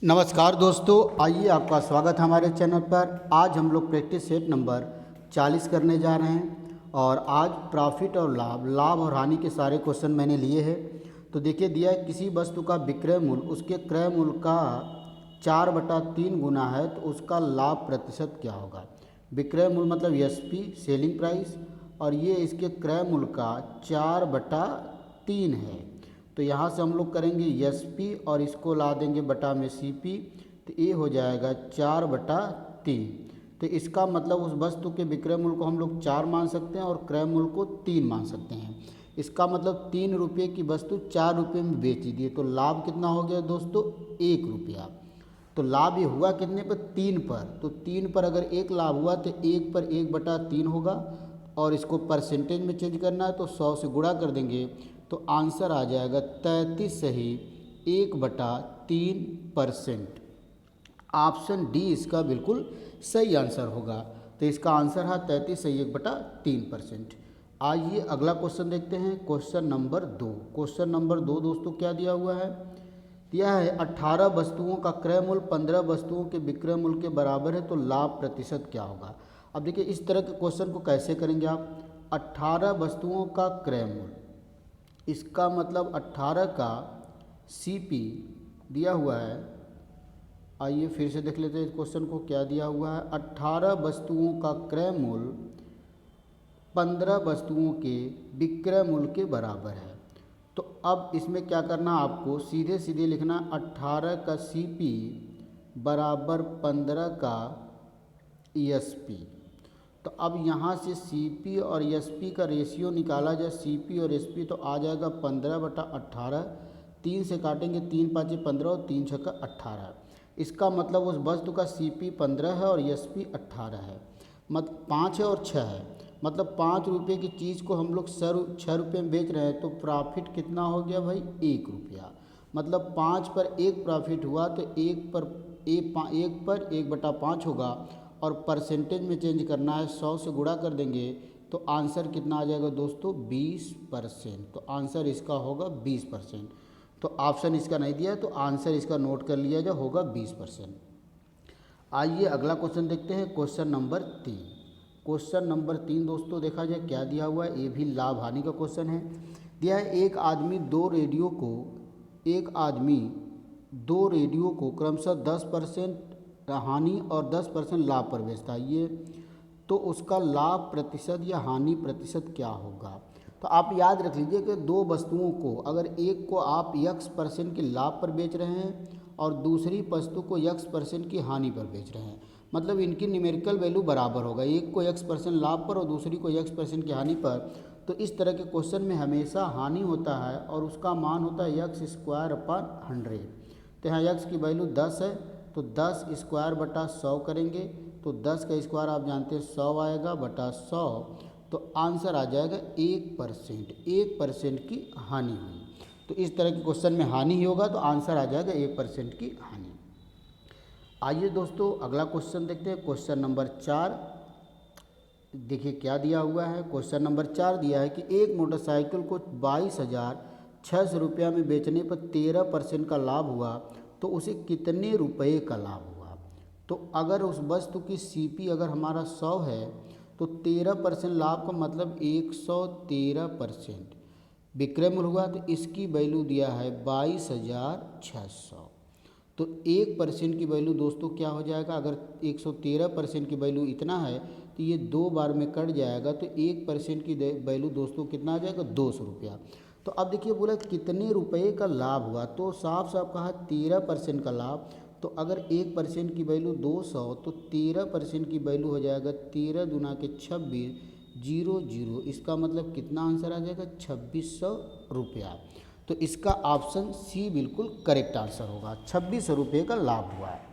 नमस्कार दोस्तों, आइए आपका स्वागत है हमारे चैनल पर। आज हम लोग प्रैक्टिस सेट नंबर 40 करने जा रहे हैं और आज प्रॉफिट और लाभ और हानि के सारे क्वेश्चन मैंने लिए हैं। तो देखिए, दिया है किसी वस्तु का विक्रय मूल्य उसके क्रय मूल्य का 4/3 गुना है तो उसका लाभ प्रतिशत क्या होगा। विक्रय मूल्य मतलब एसपी सेलिंग प्राइस, और ये इसके क्रय मूल्य का 4/3 है। तो यहाँ से हम लोग करेंगे एसपी और इसको ला देंगे बटा में सीपी, तो ये हो जाएगा 4/3। तो इसका मतलब उस वस्तु के विक्रय मूल्य को हम लोग 4 मान सकते हैं और क्रय मूल्य को 3 मान सकते हैं। इसका मतलब 3 रुपये की वस्तु 4 रुपये में बेच दी। तो लाभ कितना हो गया दोस्तों, 1 रुपया। तो लाभ ये हुआ कितने पर, 3 पर। तो 3 पर अगर 1 लाभ हुआ तो 1 पर 1/3 होगा, और इसको परसेंटेज में चेंज करना है तो 100 से गुणा कर देंगे तो आंसर आ जाएगा 33 सही 1/3%। ऑप्शन डी इसका बिल्कुल सही आंसर होगा। तो इसका आंसर है 33 सही 1/3%। आइए अगला क्वेश्चन देखते हैं, क्वेश्चन नंबर 2। क्वेश्चन नंबर 2 दोस्तों क्या दिया हुआ है, दिया है 18 वस्तुओं का क्रय मूल्य 15 वस्तुओं के विक्रय मूल्य के बराबर है तो लाभ प्रतिशत क्या होगा। अब देखिए, इस तरह के क्वेश्चन को कैसे करेंगे आप। 18 वस्तुओं का क्रय मूल्य, इसका मतलब 18 का सीपी दिया हुआ है। आइए फिर से देख लेते हैं इस क्वेश्चन को, क्या दिया हुआ है। 18 वस्तुओं का क्रय मूल्य 15 वस्तुओं के विक्रय मूल्य के बराबर है। तो अब इसमें क्या करना, आपको सीधे सीधे लिखना 18 का सीपी बराबर 15 का ईएसपी। तो अब यहाँ से सीपी और एसपी का रेशियो निकाला जाए, सीपी और एसपी, तो आ जाएगा 15/18। 3 से काटेंगे, 3 5 15 और 3 6 18। इसका मतलब उस वस्तु का सीपी 15 है और एसपी 18 है, मतलब 5 है और 6 है। मतलब 5 रुपये की चीज़ को हम लोग 6 रुपये में बेच रहे हैं तो प्रॉफिट कितना हो गया भाई, 1 रुपया। मतलब 5 पर 1 प्रॉफिट हुआ तो 1 पर 1/5 होगा, और परसेंटेज में चेंज करना है, 100 से गुणा कर देंगे तो आंसर कितना आ जाएगा दोस्तों, 20%। तो आंसर इसका होगा 20%। तो ऑप्शन इसका नहीं दिया है तो आंसर इसका नोट कर लिया जाए, होगा 20%। आइए अगला क्वेश्चन देखते हैं, क्वेश्चन नंबर 3। क्वेश्चन नंबर 3 दोस्तों देखा जाए क्या दिया हुआ है, ये भी लाभ हानि का क्वेश्चन है। दिया है एक आदमी दो रेडियो को क्रमशः 10% हानि और 10% लाभ पर बेचता है। ये तो उसका लाभ प्रतिशत या हानि प्रतिशत क्या होगा। तो आप याद रख लीजिए कि दो वस्तुओं को, अगर एक को आप x% के लाभ पर बेच रहे हैं और दूसरी वस्तु को x% की हानि पर बेच रहे हैं, मतलब इनकी न्यूमेरिकल वैल्यू बराबर होगा, एक को x% लाभ पर और दूसरी को x% की हानि पर। तो इस तरह के क्वेश्चन में हमेशा हानि होता है और उसका मान होता है x²/100। तो यहाँ x की वैल्यू 10 है तो 10²/100 करेंगे तो 10 का स्क्वायर आप जानते हैं 100 आएगा बटा 100। तो आंसर आ जाएगा 1% की हानि हुई। तो इस तरह के क्वेश्चन में हानि ही होगा तो आंसर आ जाएगा 1% की हानि। आइए दोस्तों अगला क्वेश्चन देखते हैं, क्वेश्चन नंबर 4। देखिए क्या दिया हुआ है, क्वेश्चन नंबर 4 दिया है कि एक मोटरसाइकिल को 22,600 रुपया में बेचने पर 13% का लाभ हुआ तो उसे कितने रुपए का लाभ हुआ। तो अगर उस वस्तु की सीपी अगर हमारा 100 है तो 13% लाभ का मतलब 113% विक्रय मूल्य हुआ, तो इसकी वैल्यू दिया है 22,600। तो 1% की वैल्यू दोस्तों क्या हो जाएगा, अगर 113% की वैल्यू इतना है तो ये 2 बार में कट जाएगा, तो 1% की वैल्यू दोस्तों कितना आ जाएगा, 200 रुपया। तो अब देखिए बोला कितने रुपए का लाभ हुआ, तो साफ साफ कहा 13% का लाभ। तो अगर 1% की वैल्यू 200 तो 13% की वैल्यू हो जाएगा 13 दूना के 26 00। इसका मतलब कितना आंसर आ जाएगा, 2600 रुपया। तो इसका ऑप्शन सी बिल्कुल करेक्ट आंसर होगा, 2600 रुपये का लाभ हुआ है।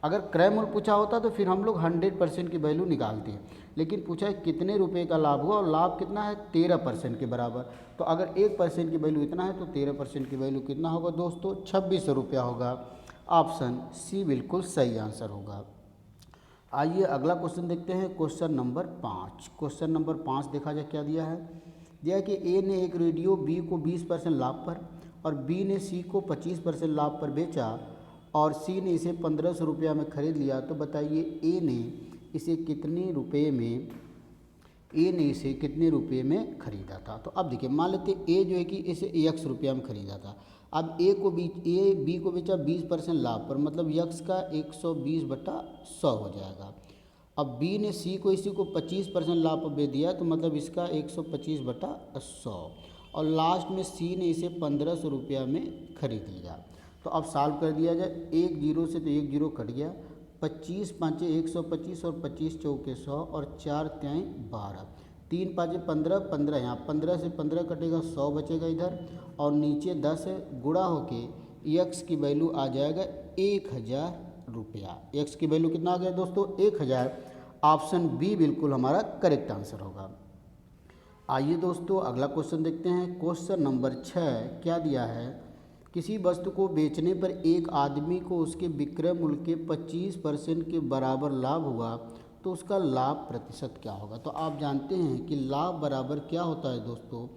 अगर क्रय मूल्य पूछा होता तो फिर हम लोग 100% की वैल्यू निकालते हैं, लेकिन पूछा है कितने रुपए का लाभ हुआ और लाभ कितना है 13% के बराबर। तो अगर 1% की वैल्यू इतना है तो 13% की वैल्यू कितना होगा दोस्तों, 2600 रुपया होगा। ऑप्शन सी बिल्कुल सही आंसर होगा। आइए अगला क्वेश्चन देखते हैं, क्वेश्चन नंबर 5। क्वेश्चन नंबर 5 देखा जाए क्या दिया है, दिया है कि ए ने एक रेडियो बी को 20% लाभ पर और बी ने सी को 25% लाभ पर बेचा और सी ने इसे 1500 रुपया में ख़रीद लिया, तो बताइए ए ने इसे कितने रुपये में ख़रीदा था। तो अब देखिए, मान लेते ए जो है कि इसे x रुपया में ख़रीदा था। अब ए बी को बेचा 20% लाभ पर, मतलब x का 120/100 हो जाएगा। अब बी ने सी को इसी को 25% लाभ पर बेच दिया, तो मतलब इसका 125/100, और लास्ट में सी ने इसे 1500 रुपया में ख़रीद लिया। तो अब सॉल्व कर दिया जाए, 1 0 से तो 1 0 कट गया, 25 5 125 और 25 चौके 100 और 4 3 12, 3 5 15 15, यहाँ 15 से 15 कटेगा, 100 बचेगा इधर, और नीचे 10 गुणा होके x की वैल्यू आ जाएगा 1000 रुपया। x की वैल्यू कितना आ गया दोस्तों? 1000। ऑप्शन बी बिल्कुल हमारा करेक्ट आंसर होगा। आइए दोस्तों अगला क्वेश्चन देखते हैं। क्वेश्चन नंबर 6 क्या दिया है? किसी वस्तु को बेचने पर एक आदमी को उसके विक्रय मूल्य के 25% के बराबर लाभ हुआ, तो उसका लाभ प्रतिशत क्या होगा? तो आप जानते हैं कि लाभ बराबर क्या होता है दोस्तों?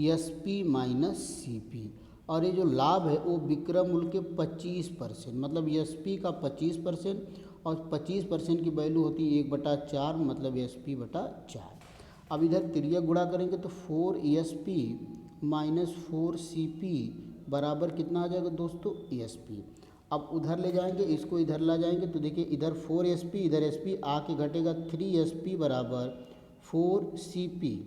SP माइनस CP, और ये जो लाभ है वो विक्रय मूल्य के 25%, मतलब SP का 25%, और 25% की वैल्यू होती है 1/4, मतलब SP/4। अब इधर तिर्यक गुणा करेंगे तो 4SP माइनस 4CP बराबर कितना आ जाएगा दोस्तों? SP। अब उधर ले जाएंगे, इसको इधर ला जाएंगे, तो देखिए इधर 4SP, इधर SP आके घटेगा 3SP बराबर 4CP।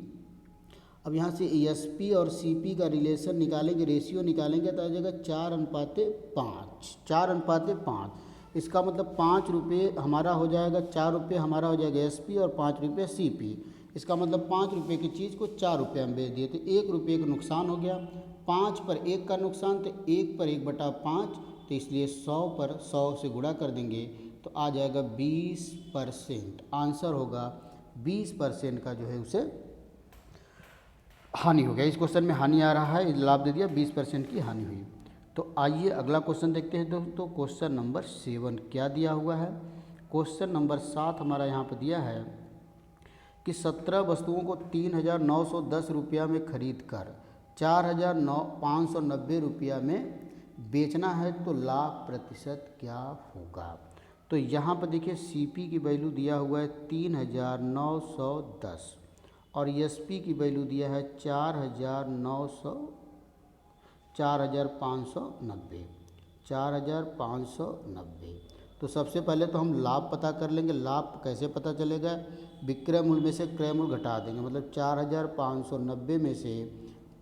अब यहाँ से SP और CP का रिलेशन निकालेंगे, रेशियो निकालेंगे, तो आ जाएगा 4:5, 4:5। इसका मतलब 5 रुपये हमारा हो जाएगा, 4 रुपये हमारा हो जाएगा SP और 5 रुपये CP। इसका मतलब 5 रुपये की चीज़ को 4 रुपये में बेच दिए, तो 1 रुपये का नुकसान हो गया। 5 पर 1 का नुकसान, तो 1 पर 1/5, तो इसलिए 100 पर 100 से गुणा कर देंगे, तो आ जाएगा 20%। आंसर होगा 20% का जो है उसे हानि हो गया। इस क्वेश्चन में हानि आ रहा है, लाभ दे दिया, 20% की हानि हुई। तो आइए अगला क्वेश्चन देखते हैं दोस्तों। क्वेश्चन नंबर 7 क्या दिया हुआ है? क्वेश्चन नंबर 7 हमारा यहाँ पर दिया है कि 17 वस्तुओं को 3910 रुपया में खरीद कर 4590 रुपया में बेचना है, तो लाभ प्रतिशत क्या होगा? तो यहाँ पर देखिए CP की वैल्यू दिया हुआ है 3910, और SP की वैल्यू दिया है 4590। तो सबसे पहले तो हम लाभ पता कर लेंगे। लाभ कैसे पता चलेगा? विक्रय मूल्य में से क्रय मूल्य घटा देंगे, मतलब 4590 में से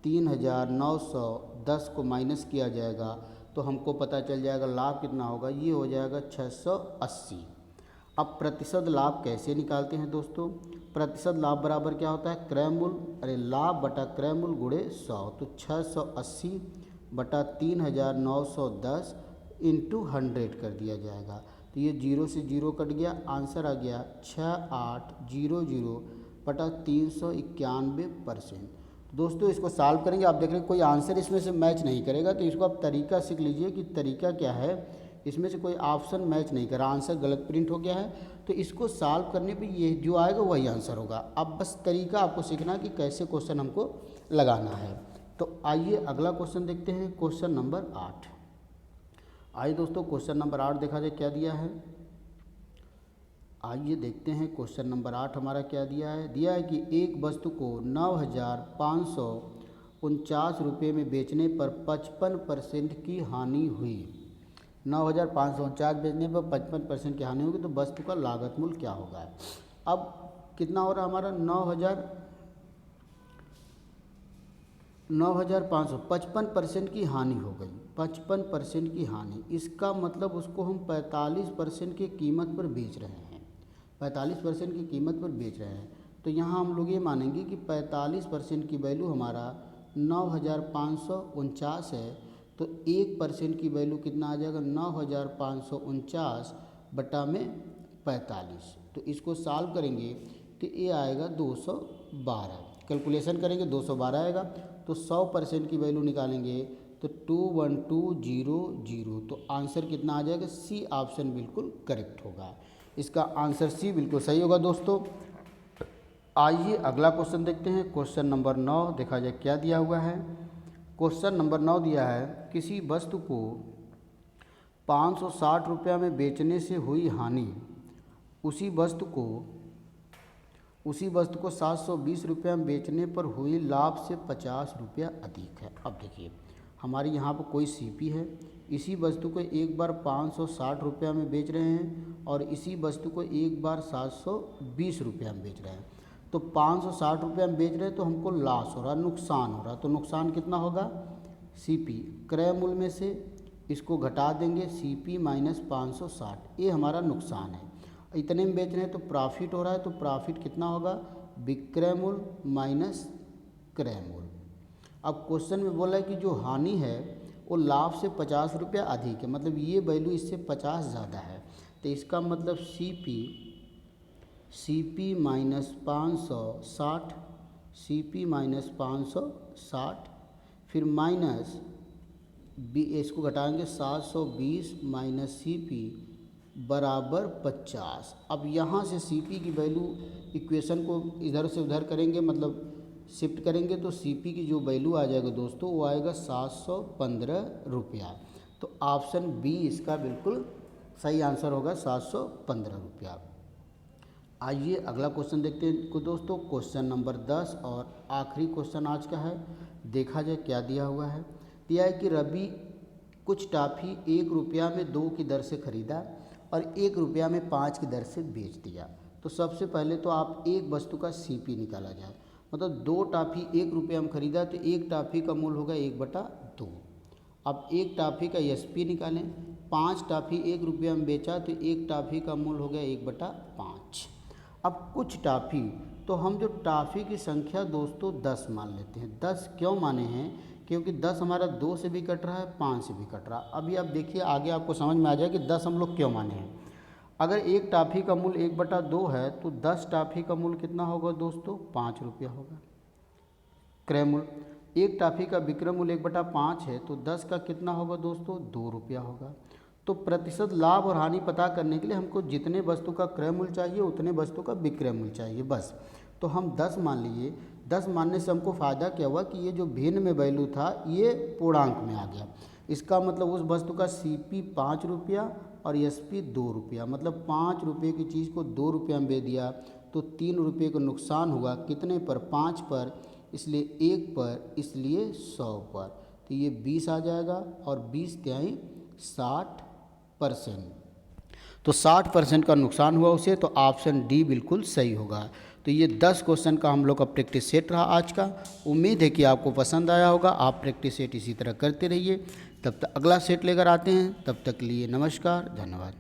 3910 को माइनस किया जाएगा, तो हमको पता चल जाएगा लाभ कितना होगा। ये हो जाएगा 680। अब प्रतिशत लाभ कैसे निकालते हैं दोस्तों? प्रतिशत लाभ बराबर क्या होता है? क्रय मूल्य, लाभ बटा क्रय मूल्य गुणे 100, तो 680 बटा 3910 इंटू 100 कर दिया जाएगा, तो ये 0 से 0 कट गया, आंसर आ गया 6800 बटा 391%। दोस्तों इसको सॉल्व करेंगे, आप देख रहे हैं कोई आंसर इसमें से मैच नहीं करेगा, तो इसको आप तरीका सीख लीजिए कि तरीका क्या है। इसमें से कोई ऑप्शन मैच नहीं करा, आंसर गलत प्रिंट हो गया है, तो इसको सॉल्व करने पे ये जो आएगा वही आंसर होगा। अब बस तरीका आपको सीखना है कि कैसे क्वेश्चन हमको लगाना है। तो आइए अगला क्वेश्चन देखते हैं, क्वेश्चन नंबर 8। आइए दोस्तों क्वेश्चन नंबर 8 देखा जाए क्या दिया है। आइए देखते हैं क्वेश्चन नंबर 8 हमारा क्या दिया है। दिया है कि एक वस्तु को 9549 रुपये में बेचने पर 55% की हानि हुई। 9549 बेचने पर 55% की हानि होगी, तो वस्तु का लागत मूल्य क्या होगा? अब कितना हो रहा हमारा? 9500, 55% की हानि हो गई, 55% की हानि। इसका मतलब उसको हम 45% की कीमत पर बेच रहे हैं, 45% की कीमत पर बेच रहे हैं। तो यहाँ हम लोग ये मानेंगे कि 45% की वैल्यू हमारा 9549 है, तो 1% की वैल्यू कितना आ जाएगा? 9549 बटा में 45। तो इसको सॉल्व करेंगे तो ये आएगा 212। कैलकुलेशन करेंगे 212 आएगा, तो 100% की वैल्यू निकालेंगे तो 21200। तो आंसर कितना आ जाएगा? सी ऑप्शन बिल्कुल करेक्ट होगा। इसका आंसर सी बिल्कुल सही होगा दोस्तों। आइए अगला क्वेश्चन देखते हैं। क्वेश्चन नंबर 9 देखा जाए क्या दिया हुआ है। क्वेश्चन नंबर 9 दिया है, किसी वस्तु को ₹560 में बेचने से हुई हानि उसी वस्तु को ₹720 में बेचने पर हुई लाभ से ₹50 अधिक है। अब देखिए हमारी यहाँ पर कोई सीपी है, इसी वस्तु को एक बार ₹560 में बेच रहे हैं और इसी वस्तु को एक बार ₹720 में बेच रहे हैं। तो ₹560 में बेच रहे हैं तो हमको लॉस हो रहा, नुकसान हो रहा। तो नुकसान कितना होगा? सीपी क्रय मूल्य में से इसको घटा देंगे, सीपी माइनस 560, ये हमारा नुकसान है। इतने में बेच रहे हैं तो प्रॉफिट हो रहा है, तो प्रॉफिट कितना होगा? विक्रय मूल्य माइनस क्रय मूल्य। अब क्वेश्चन में बोला है कि जो हानि है वो लाभ से ₹50 अधिक है, मतलब ये वैल्यू इससे 50 ज़्यादा है। तो इसका मतलब सीपी माइनस 560, सीपी माइनस 560, फिर माइनस इसको घटाएंगे 720 माइनस सीपी बराबर 50। अब यहाँ से सीपी की वैल्यू इक्वेशन को इधर से उधर करेंगे, मतलब शिफ्ट करेंगे, तो सीपी की जो वैल्यू आ जाएगा दोस्तों वो आएगा ₹715। तो ऑप्शन बी इसका बिल्कुल सही आंसर होगा, ₹715। आइए अगला क्वेश्चन देखते हैं दोस्तों, क्वेश्चन नंबर 10 और आखिरी क्वेश्चन आज का है। देखा जाए क्या दिया हुआ है। दिया है कि रवि कुछ टॉफ़ी ₹1 में 2 की दर से खरीदा और ₹1 में 5 की दर से बेच दिया। तो सबसे पहले तो आप एक वस्तु का सीपी निकाला जाए, मतलब 2 टॉफ़ी ₹1 में खरीदा तो एक टॉफ़ी का मूल्य होगा 1/2। अब एक टॉफ़ी का एसपी निकालें, 5 टॉफ़ी ₹1 में बेचा तो एक टॉफ़ी का मूल्य हो गया 1/5। अब कुछ टॉफ़ी, तो हम जो टॉफ़ी की संख्या दोस्तों 10 मान लेते हैं। 10 क्यों माने हैं? क्योंकि 10 हमारा 2 से भी कट रहा है, 5 से भी कट रहा है। अभी आप देखिए आगे आपको समझ में आ जाए कि 10 हम लोग क्यों माने हैं। अगर एक टॉफ़ी का मूल्य 1/2 है तो 10 टॉफ़ी का मूल्य कितना होगा दोस्तों? ₹5 होगा क्रय मूल्य। एक टॉफ़ी का विक्रय मूल्य 1/5 है तो 10 का कितना होगा दोस्तों? ₹2 होगा। तो प्रतिशत लाभ और हानि पता करने के लिए हमको जितने वस्तु का क्रय मूल्य चाहिए उतने वस्तु का विक्रय मूल्य चाहिए, बस। तो हम 10 मान लिए। 10 मानने से हमको फ़ायदा क्या हुआ कि ये जो भिन्न में वैल्यू था ये पूर्णांक में आ गया। इसका मतलब उस वस्तु का सीपी ₹5 और एसपी ₹2, मतलब ₹5 की चीज़ को ₹2 में बेच दिया तो ₹3 का नुकसान हुआ। कितने पर? 5 पर, इसलिए 1 पर, इसलिए 100 पर। तो ये 20 आ जाएगा और 20 तिहाई 60%। तो 60% का नुकसान हुआ उसे, तो ऑप्शन डी बिल्कुल सही होगा। तो ये 10 क्वेश्चन का हम लोग का प्रैक्टिस सेट रहा आज का। उम्मीद है कि आपको पसंद आया होगा। आप प्रैक्टिस सेट इसी तरह करते रहिए। तब तक अगला सेट लेकर आते हैं, तब तक के लिए नमस्कार, धन्यवाद।